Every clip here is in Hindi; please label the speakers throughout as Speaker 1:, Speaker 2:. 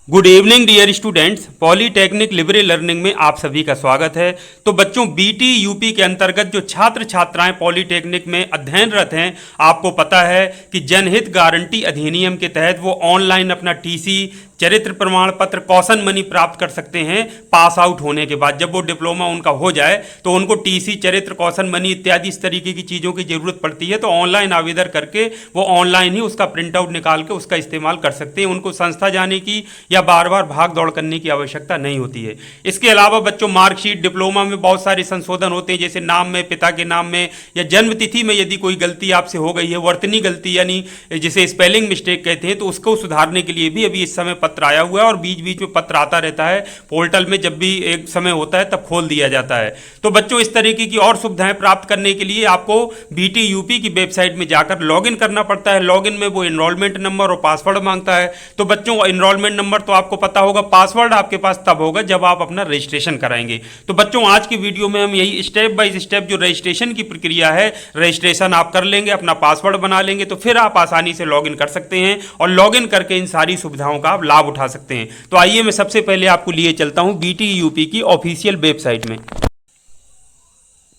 Speaker 1: Good evening dear students, polytechnic libre learning में आप सभी का स्वागत है। तो बच्चों, बीटी यूपी के अंतर्गत जो छात्र छात्राएं पॉलीटेक्निक में अध्ययनरत हैं, आपको पता है कि जनहित गारंटी अधिनियम के तहत वो ऑनलाइन अपना टीसी, चरित्र प्रमाण पत्र, कौशन मनी प्राप्त कर सकते हैं पास आउट होने के बाद। जब वो डिप्लोमा उनका हो जाए तो उनको टीसी, चरित्र, कौशन मनी इत्यादि इस तरीके की चीज़ों की जरूरत पड़ती है, तो ऑनलाइन आवेदन करके वो ऑनलाइन ही उसका प्रिंट आउट निकाल के उसका इस्तेमाल कर सकते हैं। उनको संस्था जाने की या बार बार भाग दौड़ करने की आवश्यकता नहीं होती है। इसके अलावा बच्चों, मार्कशीट, डिप्लोमा में बहुत सारे संशोधन होते हैं, जैसे नाम में, पिता के नाम में या जन्म तिथि में यदि कोई गलती आपसे हो गई है, वर्तनी गलती यानी जिसे स्पेलिंग मिस्टेक कहते हैं, तो उसको सुधारने के लिए भी अभी इस समय पत्र आया हुआ है और बीच बीच में पत्र आता रहता है पोर्टल में। जब भी एक समय होता है तब खोल दिया जाता है। तो बच्चों, इस तरीके की और सुविधाएं प्राप्त करने के लिए आपको बीटी यूपी की वेबसाइट में जाकर लॉगिन करना पड़ता है। लॉगिन में वो एनरोलमेंट नंबर और पासवर्ड मांगता है। तो बच्चों, एनरोलमेंट नंबर तो आपको पता होगा, पासवर्ड आपके पास तब होगा जब आप अपना रजिस्ट्रेशन कराएंगे। तो बच्चों, आज की वीडियो में हम यही स्टेप बाय स्टेप जो रजिस्ट्रेशन की प्रक्रिया है, रजिस्ट्रेशन आप कर लेंगे, अपना पासवर्ड बना लेंगे, तो फिर आप आसानी से लॉगिन कर सकते हैं और लॉगिन करके इन सारी सुविधाओं का आप लाभ उठा सकते हैं। तो आइए मैं सबसे पहले आपको लिए चलता हूं बीटी यूपी की ऑफिशियल वेबसाइट में।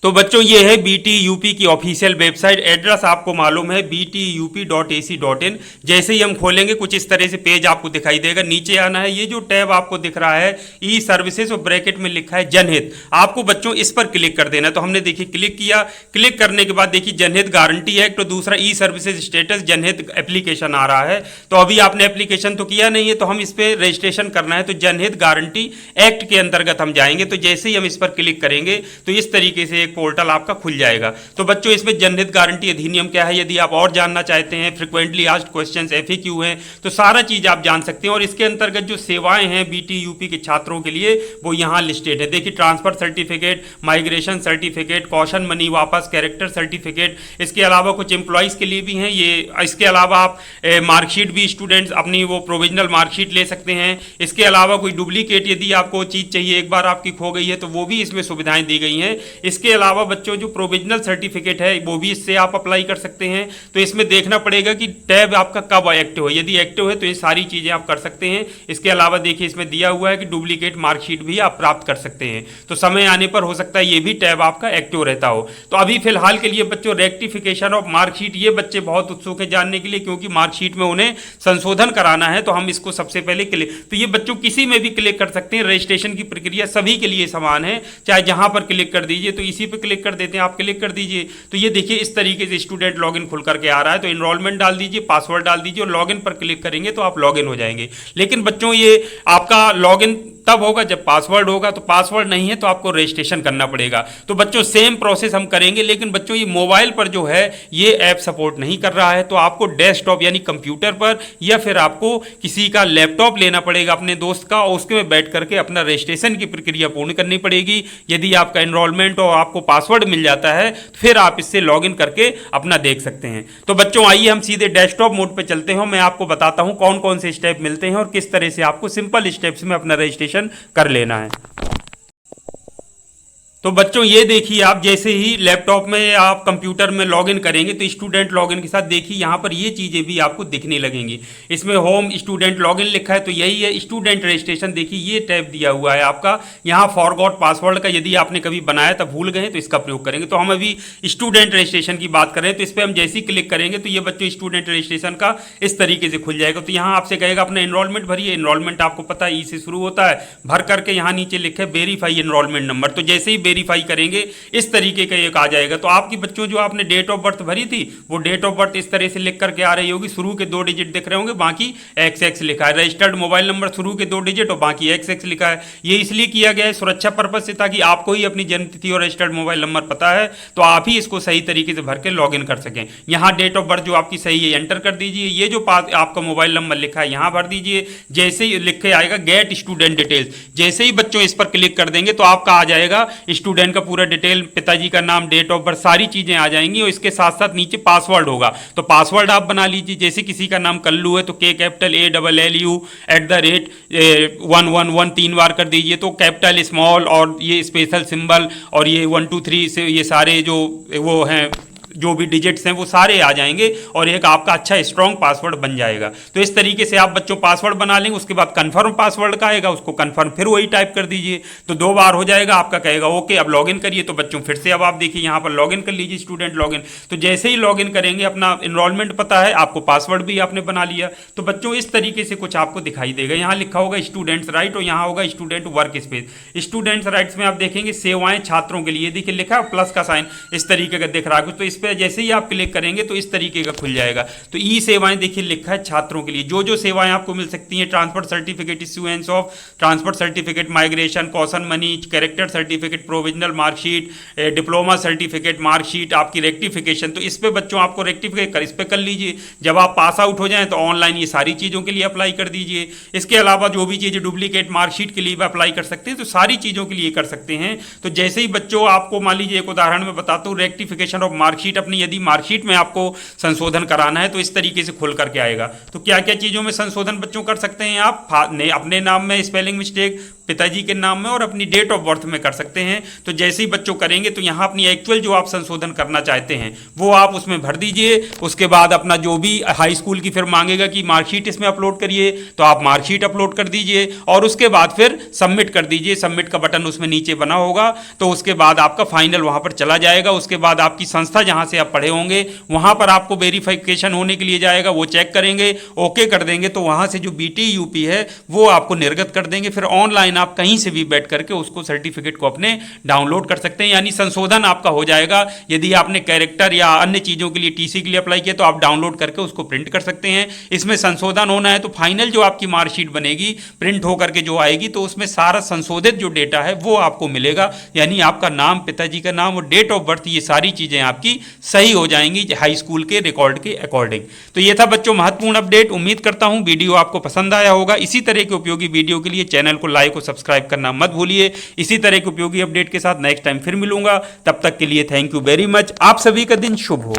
Speaker 1: तो बच्चों, ये है बीटी यूपी की ऑफिशियल वेबसाइट। एड्रेस आपको मालूम है btup.ac.in। जैसे ही हम खोलेंगे कुछ इस तरह से पेज आपको दिखाई देगा। नीचे आना है, ये जो टैब आपको दिख रहा है ई सर्विसेज और ब्रैकेट में लिखा है जनहित, आपको बच्चों इस पर क्लिक कर देना है। तो हमने देखिए क्लिक किया। क्लिक करने के बाद देखिए जनहित गारंटी एक्ट और दूसरा ई सर्विसेज स्टेटस जनहित एप्लीकेशन आ रहा है। तो अभी आपने एप्लीकेशन तो किया नहीं है, तो हम इस पर रजिस्ट्रेशन करना है। तो जनहित गारंटी एक्ट के अंतर्गत हम जाएंगे। तो जैसे ही हम इस पर क्लिक करेंगे तो इस तरीके से पोर्टल आपका खुल जाएगा। तो बच्चों, इसमें जनहित गारंटी अधिनियम क्या है, यदि आप और जानना चाहते हैं, फ्रिक्वेंटली आस्क्ड क्वेश्चंस एफएक्यू हैं, तो सारा चीज आप जान सकते हैं। और इसके अंतर्गत जो सेवाएं हैं बीटी यूपी के छात्रों के लिए, वो यहाँ लिस्टेड है। देखिए, transfer certificate, migration certificate, caution money वापस, कैरेक्टर सर्टिफिकेट, इसके अलावा कुछ एम्प्लॉइज के लिए भी हैं ये। इसके अलावा आप मार्कशीट भी स्टूडेंट्स अपनी वो प्रोविजनल मार्कशीट ले सकते हैं। इसके अलावा कोई डुप्लीकेट यदि आपको चीज चाहिए, एक बार आपकी खो गई है, तो वो भी इसमें सुविधाएं दी गई हैं। इसके अलावा बच्चों, जो प्रोविजनल सर्टिफिकेट है वो भी इससे आप अप्लाई कर सकते हैं। तो इसमें देखना पड़ेगा कि टैब आपका कब एक्टिव है। यदि एक्टिव है तो ये सारी चीजें आप कर सकते हैं। इसके अलावा देखिए, इसमें दिया हुआ है कि डुप्लीकेट मार्कशीट भी आप प्राप्त कर सकते हैं। तो समय आने पर हो सकता है ये भी टैब आपका एक्टिव रहता हो। तो अभी फिलहाल के लिए बच्चों, रेक्टिफिकेशन ऑफ मार्कशीट, ये बच्चे बहुत उत्सुक है जानने के लिए, क्योंकि मार्कशीट में उन्हें संशोधन कराना है। तो हम इसको सबसे पहले क्लिक, तो ये बच्चों किसी में भी क्लिक कर सकते हैं। रजिस्ट्रेशन की प्रक्रिया सभी के लिए समान है, चाहे जहां पर क्लिक कर दीजिए। तो इसी पर क्लिक कर देते हैं, आप क्लिक कर दीजिए। तो ये देखिए इस तरीके से स्टूडेंट लॉगिन खुल करके आ रहा है। तो एनरोलमेंट डाल दीजिए, पासवर्ड डाल दीजिए और लॉगिन पर क्लिक करेंगे तो आप लॉगिन हो जाएंगे। लेकिन बच्चों, ये आपका लॉगिन तब होगा जब पासवर्ड होगा। तो पासवर्ड नहीं है तो आपको रजिस्ट्रेशन करना पड़ेगा। तो बच्चों, सेम प्रोसेस हम करेंगे, लेकिन बच्चों ये मोबाइल पर जो है ये ऐप सपोर्ट नहीं कर रहा है। तो आपको डेस्कटॉप यानी कंप्यूटर पर या फिर आपको किसी का लैपटॉप लेना पड़ेगा अपने दोस्त का, और उसके में बैठ करके अपना रजिस्ट्रेशन की प्रक्रिया पूर्ण करनी पड़ेगी। यदि आपका एनरोलमेंट और आपको पासवर्ड मिल जाता है तो फिर आप इससे लॉगिन करके अपना देख सकते हैं। तो बच्चों, आइए हम सीधे डेस्कटॉप मोड पे चलते हैं। मैं आपको बताता हूं कौन कौन से स्टेप मिलते हैं और किस तरह से आपको सिंपल स्टेप्स में अपना रजिस्ट्रेशन कर लेना है। तो बच्चों, ये देखिए, आप जैसे ही लैपटॉप में या आप कंप्यूटर में लॉगिन करेंगे तो स्टूडेंट लॉगिन के साथ देखिए यहाँ पर ये चीज़ें भी आपको दिखने लगेंगी। इसमें होम स्टूडेंट लॉगिन लिखा है, तो यही है स्टूडेंट रजिस्ट्रेशन। देखिए ये टैब दिया हुआ है आपका, यहाँ फॉरगॉट पासवर्ड का, यदि आपने कभी बनाया था भूल गए तो इसका प्रयोग करेंगे। तो हम अभी स्टूडेंट रजिस्ट्रेशन की बात करें तो इस पर हम जैसे ही क्लिक करेंगे तो ये बच्चों स्टूडेंट रजिस्ट्रेशन का इस तरीके से खुल जाएगा। तो यहाँ आपसे कहेगा अपना एनरोलमेंट भरिए। एनरोलमेंट आपको पता है ई से शुरू होता है, भर करके यहाँ नीचे लिखे वेरीफाई एनरोलमेंट नंबर। तो जैसे ही वेरीफाई करेंगे इस तरीके का एक आ जाएगा। तो आपकी बच्चों जो आपने डेट ऑफ बर्थ भरी थी वो डेट ऑफ बर्थ इस तरह से लिख करके आ रही होगी। शुरू के 2 डिजिट दिख रहे होंगे, बाकी XX लिखा है। रजिस्टर्ड मोबाइल नंबर शुरू के 2 डिजिट और बाकी XX लिखा है। ये इसलिए किया गया है सुरक्षा पर्पज से, ताकि आपको ही अपनी जन्म तिथि और रजिस्टर्ड मोबाइल नंबर पता है तो आप ही इसको सही तरीके से भर के लॉगिन कर सकें। यहाँ डेट ऑफ बर्थ जो आपकी सही है एंटर कर दीजिए। ये जो आपका मोबाइल नंबर लिखा है यहाँ भर दीजिए। जैसे ही लिखे आएगा गेट स्टूडेंट डिटेल्स, जैसे ही बच्चों इस पर क्लिक कर देंगे तो आपका आ जाएगा स्टूडेंट का पूरा डिटेल, पिताजी का नाम, डेट ऑफ बर्थ, सारी चीजें आ जाएंगी। और इसके साथ साथ नीचे पासवर्ड होगा। तो पासवर्ड आप बना लीजिए। जैसे किसी का नाम कल्लू है तो KALLU@111 3 बार कर दीजिए। तो कैपिटल, स्मॉल और ये स्पेशल सिंबल और ये 1 2 3 से ये सारे जो वो हैं जो भी डिजिट्स हैं वो सारे आ जाएंगे और एक आपका अच्छा स्ट्रॉन्ग पासवर्ड बन जाएगा। तो इस तरीके से आप बच्चों पासवर्ड बना लेंगे, उसके बाद कन्फर्म पासवर्ड का आएगा, उसको कन्फर्म फिर वही टाइप कर दीजिए, तो 2 बार हो जाएगा, आपका कहेगा ओके अब लॉगिन करिए। तो बच्चों फिर से अब आप देखिए यहाँ पर लॉगिन कर लीजिए, स्टूडेंट लॉगिन। तो जैसे ही लॉगिन करेंगे, अपना इनरोलमेंट पता है, आपको पासवर्ड भी आपने बना लिया। तो बच्चों इस तरीके से कुछ आपको दिखाई देगा, यहाँ लिखा होगा स्टूडेंट्स राइट और यहाँ होगा student work space. Students rights में आप देखेंगे सेवाएं छात्रों के लिए, देखिए लिखा है प्लस का साइन, इस तरीके का दिख रहा है कुछ। तो इस पर जैसे ही आप क्लिक करेंगे तो इस तरीके का खुल जाएगा। तो ई सेवाएं देखिए लिखा है छात्रों के लिए, जो सेवाएं आपको मिल सकती हैं, transfer certificate, issuance of transfer certificate, migration, caution money, character certificate, provisional marksheet, diploma certificate, marksheet, आपकी रेक्टिफिकेशन। तो इस पे बच्चों आपको रेक्टिफिकेट इस पे कर लीजिए। जब आप पास आउट हो जाएं तो ऑनलाइन ये सारी चीज़ों के लिए अप्लाई कर दीजिए। इसके अलावा जो भी चीज़ें डुप्लीकेट मार्कशीट के लिए भी अप्लाई कर सकते हैं, तो सारी चीज़ों के लिए कर सकते हैं। तो जैसे ही बच्चों आपको मान लीजिए एक उदाहरण में बताता हूँ, रेक्टिफिकेशन ऑफ मार्कशीट, अपनी यदि मार्कशीट में आपको संशोधन कराना है तो इस तरीके से खुल करके आएगा। तो क्या क्या चीज़ों में संशोधन बच्चों कर सकते हैं आप, अपने नाम में स्पेलिंग मिस्टेक, पिताजी के नाम में और अपनी डेट ऑफ बर्थ में कर सकते हैं। तो जैसे ही बच्चों करेंगे तो यहाँ अपनी एक्चुअल जो आप संशोधन करना चाहते हैं वो आप उसमें भर दीजिए। उसके बाद अपना जो भी हाई स्कूल की फिर मांगेगा कि मार्कशीट इसमें अपलोड करिए, तो आप मार्कशीट अपलोड कर दीजिए और उसके बाद फिर सबमिट कर दीजिए। सबमिट का बटन उसमें नीचे बना होगा, तो उसके बाद आपका फाइनल वहाँ पर चला जाएगा। उसके बाद आपकी संस्था जहाँ से आप पढ़े होंगे वहाँ पर आपको वेरिफिकेशन होने के लिए जाएगा, वो चेक करेंगे, ओके कर देंगे, तो वहाँ से जो BT UP है वो आपको निर्गत कर देंगे। फिर ऑनलाइन आप कहीं से भी बैठ करके उसको सर्टिफिकेट को अपने डाउनलोड कर सकते हैं, यानी संशोधन आपका हो जाएगा। यदि आपने कैरेक्टर या अन्य चीज़ों के लिए TC के लिए अप्लाई किया तो आप डाउनलोड करके उसको प्रिंट कर सकते हैं। इसमें संशोधन होना है तो फाइनल जो आपकी मार्कशीट बनेगी प्रिंट होकर के जो आएगी तो उसमें सारा संशोधित जो डेटा है वो आपको मिलेगा, यानी आपका नाम, पिताजी का नाम और डेट ऑफ बर्थ, ये सारी चीज़ें आपकी सही हो जाएंगी हाई स्कूल के रिकॉर्ड के अकॉर्डिंग। तो ये था बच्चों महत्वपूर्ण अपडेट। उम्मीद करता हूँ वीडियो आपको पसंद आया होगा। इसी तरह के उपयोगी वीडियो के लिए चैनल को लाइक और सब्सक्राइब करना मत भूलिए। इसी तरह के उपयोगी अपडेट के साथ नेक्स्ट टाइम फिर मिलूंगा, तब तक के लिए थैंक यू वेरी मच। आप सभी का दिन शुभ हो।